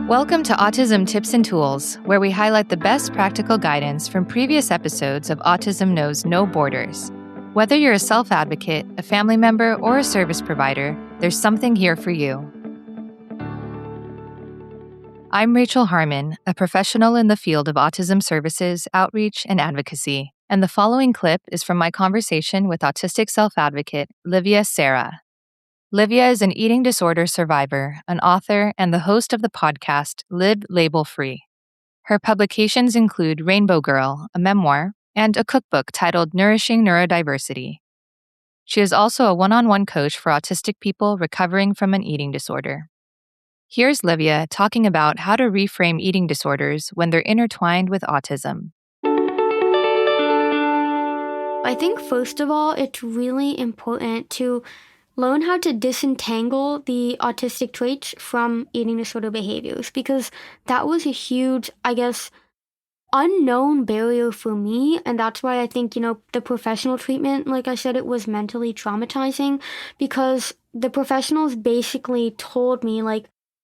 Welcome to Autism Tips and Tools, where we highlight the best practical guidance from previous episodes of Autism Knows No Borders. Whether you're a self-advocate, a family member, or a service provider, there's something here for you. I'm Rachel Harmon, a professional in the field of autism services, outreach, and advocacy, and the following clip is from my conversation with Autistic Self-Advocate Livia Sara. Livia is an eating disorder survivor, an author, and the host of the podcast Liv Label Free. Her publications include Rainbow Girl, a memoir, and a cookbook titled Nourishing Neurodiversity. She is also a one-on-one coach for autistic people recovering from an eating disorder. Here's Livia talking about how to reframe eating disorders when they're intertwined with autism. I think, first of all, it's really important to learn how to disentangle the autistic traits from eating disorder behaviors, because that was a huge, unknown barrier for me. And that's why I think, the professional treatment, like I said, it was mentally traumatizing, because the professionals basically told me,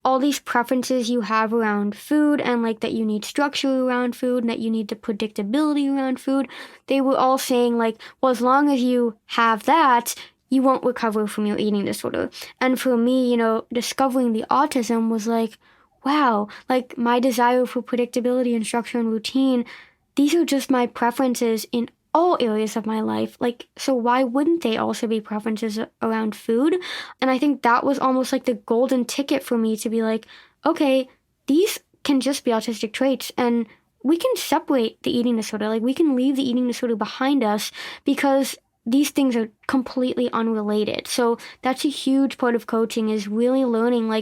all these preferences you have around food and that you need structure around food and that you need the predictability around food. They were all saying well, as long as you have that, you won't recover from your eating disorder. And for me, discovering the autism was wow, my desire for predictability and structure and routine, these are just my preferences in all areas of my life. So why wouldn't they also be preferences around food? And I think that was almost the golden ticket for me to be okay, these can just be autistic traits, and we can separate the eating disorder. We can leave the eating disorder behind us, because these things are completely unrelated. So that's a huge part of coaching, is really learning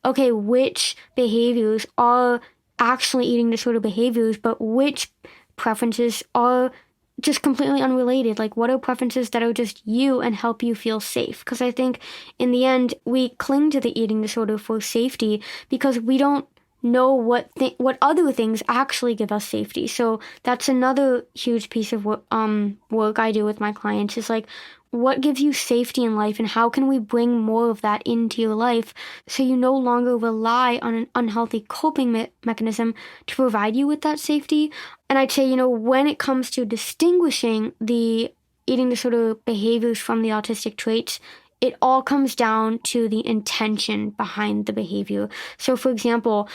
okay, which behaviors are actually eating disorder behaviors, but which preferences are just completely unrelated. What are preferences that are just you and help you feel safe? Because I think in the end, we cling to the eating disorder for safety because we don't know what other things actually give us safety. So that's another huge piece of work I do with my clients, is what gives you safety in life, and how can we bring more of that into your life so you no longer rely on an unhealthy coping mechanism to provide you with that safety. And I'd say, when it comes to distinguishing the eating disorder behaviors from the autistic traits, it all comes down to the intention behind the behavior. So, for example,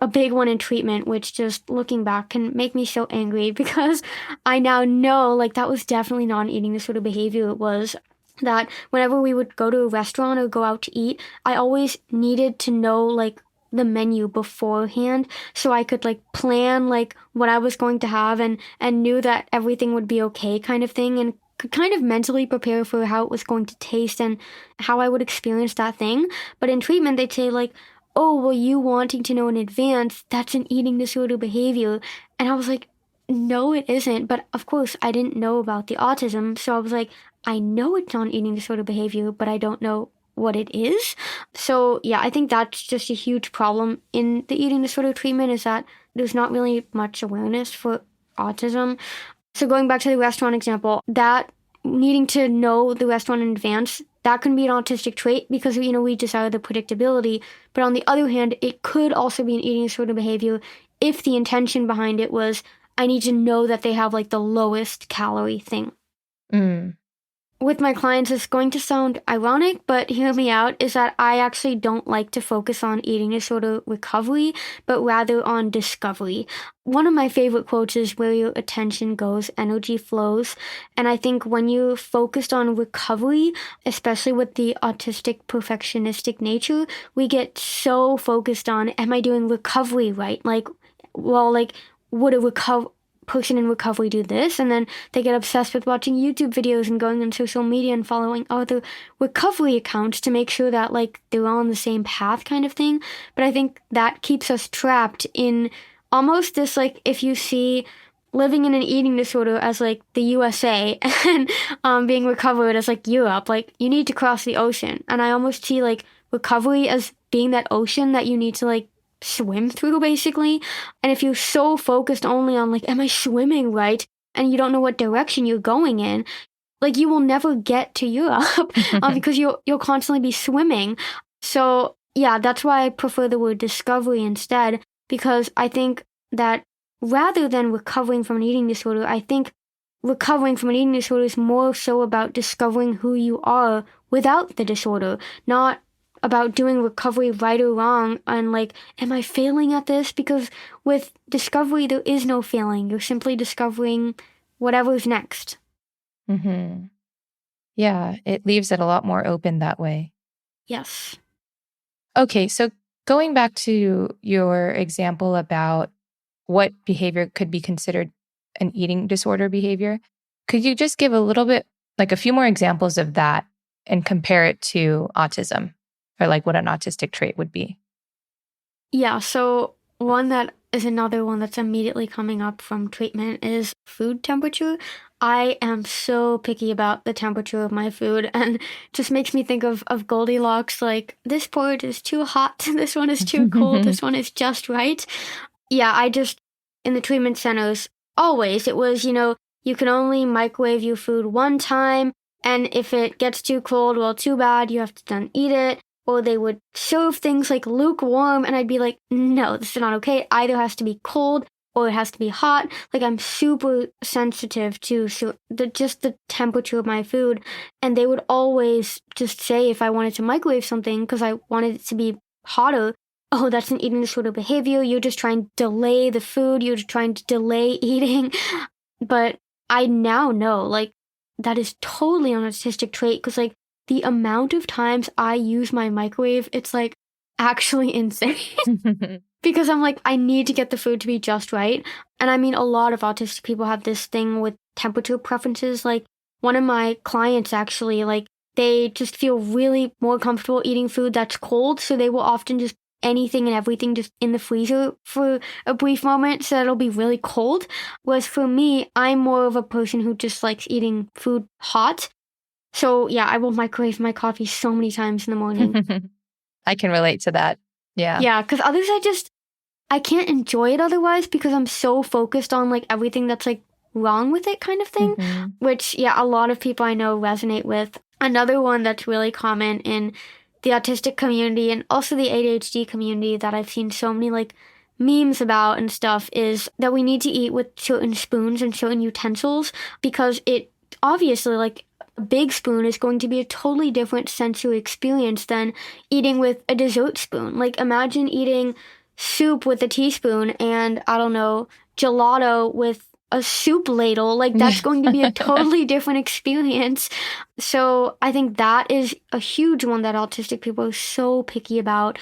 a big one in treatment, which just looking back can make me so angry, because I now know that was definitely not an eating disorder behavior. It was that whenever we would go to a restaurant or go out to eat, I always needed to know the menu beforehand, so I could plan what I was going to have and knew that everything would be okay, kind of thing, and could kind of mentally prepare for how it was going to taste and how I would experience that thing. But in treatment, they'd say oh, well, you wanting to know in advance, that's an eating disorder behavior. And I was no, it isn't. But of course, I didn't know about the autism. So I was I know it's not an eating disorder behavior, but I don't know what it is. So yeah, I think that's just a huge problem in the eating disorder treatment, is that there's not really much awareness for autism. So going back to the restaurant example, that needing to know the restaurant in advance, that can be an autistic trait because, we desire the predictability. But on the other hand, it could also be an eating disorder behavior if the intention behind it was, I need to know that they have the lowest calorie thing. With my clients, it's going to sound ironic, but hear me out, is that I actually don't like to focus on eating disorder recovery, but rather on discovery. One of my favorite quotes is, where your attention goes, energy flows. And I think when you're focused on recovery, especially with the autistic perfectionistic nature, we get so focused on, am I doing recovery right? Would a person in recovery do this? And then they get obsessed with watching YouTube videos and going on social media and following other recovery accounts to make sure that they're all on the same path, kind of thing. But I think that keeps us trapped in almost this, if you see living in an eating disorder as the USA and being recovered as Europe, you need to cross the ocean. And I almost see recovery as being that ocean that you need to swim through, basically. And if you're so focused only on am I swimming right, and you don't know what direction you're going in, you will never get to Europe because you'll constantly be swimming. So yeah, that's why I prefer the word discovery instead, because I think that rather than recovering from an eating disorder, I think recovering from an eating disorder is more so about discovering who you are without the disorder, not about doing recovery right or wrong and like, am I failing at this? Because with discovery, there is no failing. You're simply discovering whatever's next. Mm-hmm. Yeah, it leaves it a lot more open that way. Yes. Okay, so going back to your example about what behavior could be considered an eating disorder behavior, could you just give a little bit, like a few more examples of that and compare it to autism or like what an autistic trait would be? Yeah, so one that is another one that's immediately coming up from treatment is food temperature. I am so picky about the temperature of my food, and just makes me think of Goldilocks, like this part is too hot, this one is too cold, this one is just right. Yeah, in the treatment centers, always, it was, you can only microwave your food one time, and if it gets too cold, well, too bad, you have to then eat it. Or they would serve things like lukewarm, and I'd be like, no, this is not okay. It either has to be cold or it has to be hot. Like, I'm super sensitive to just the temperature of my food. And they would always just say if I wanted to microwave something because I wanted it to be hotter, oh, that's an eating disorder behavior. You're just trying to delay the food. You're just trying to delay eating. But I now know, like, that is totally an autistic trait because, like, the amount of times I use my microwave, it's like actually insane. Because I'm like, I need to get the food to be just right. And I mean, a lot of autistic people have this thing with temperature preferences. Like, one of my clients actually, like, they just feel really more comfortable eating food that's cold. So they will often just anything and everything just in the freezer for a brief moment so that it'll be really cold. Whereas for me, I'm more of a person who just likes eating food hot. So yeah, I will microwave my coffee so many times in the morning. I can relate to that. Yeah. Yeah, because others I can't enjoy it otherwise because I'm so focused on like everything that's like wrong with it kind of thing, which yeah, a lot of people I know resonate with. Another one that's really common in the autistic community and also the ADHD community that I've seen so many like memes about and stuff is that we need to eat with certain spoons and certain utensils because it obviously like a big spoon is going to be a totally different sensory experience than eating with a dessert spoon. Like, imagine eating soup with a teaspoon and, I don't know, gelato with a soup ladle. Like, that's going to be a totally different experience. So I think that is a huge one that autistic people are so picky about.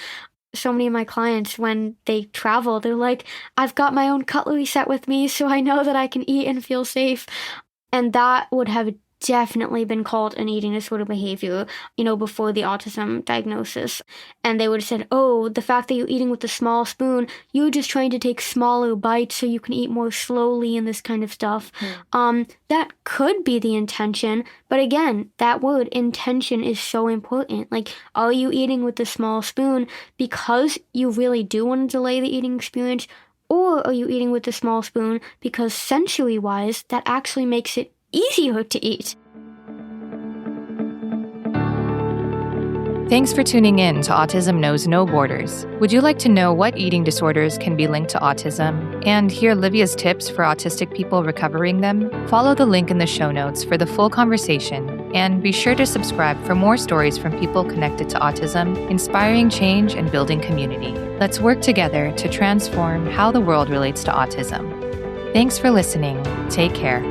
So many of my clients, when they travel, they're like, I've got my own cutlery set with me, so I know that I can eat and feel safe. And that would have definitely been called an eating disorder behavior, before the autism diagnosis. And they would have said, oh, the fact that you're eating with a small spoon, you're just trying to take smaller bites so you can eat more slowly and this kind of stuff. That could be the intention. But again, that word intention is so important. Like, are you eating with a small spoon because you really do want to delay the eating experience? Or are you eating with a small spoon because sensory-wise, that actually makes it easier to eat? Thanks for tuning in to Autism Knows No Borders. Would you like to know what eating disorders can be linked to autism and hear Livia's tips for autistic people recovering them? Follow the link in the show notes for the full conversation, and be sure to subscribe for more stories from people connected to autism, inspiring change and building community. Let's work together to transform how the world relates to autism. Thanks for listening. Take care.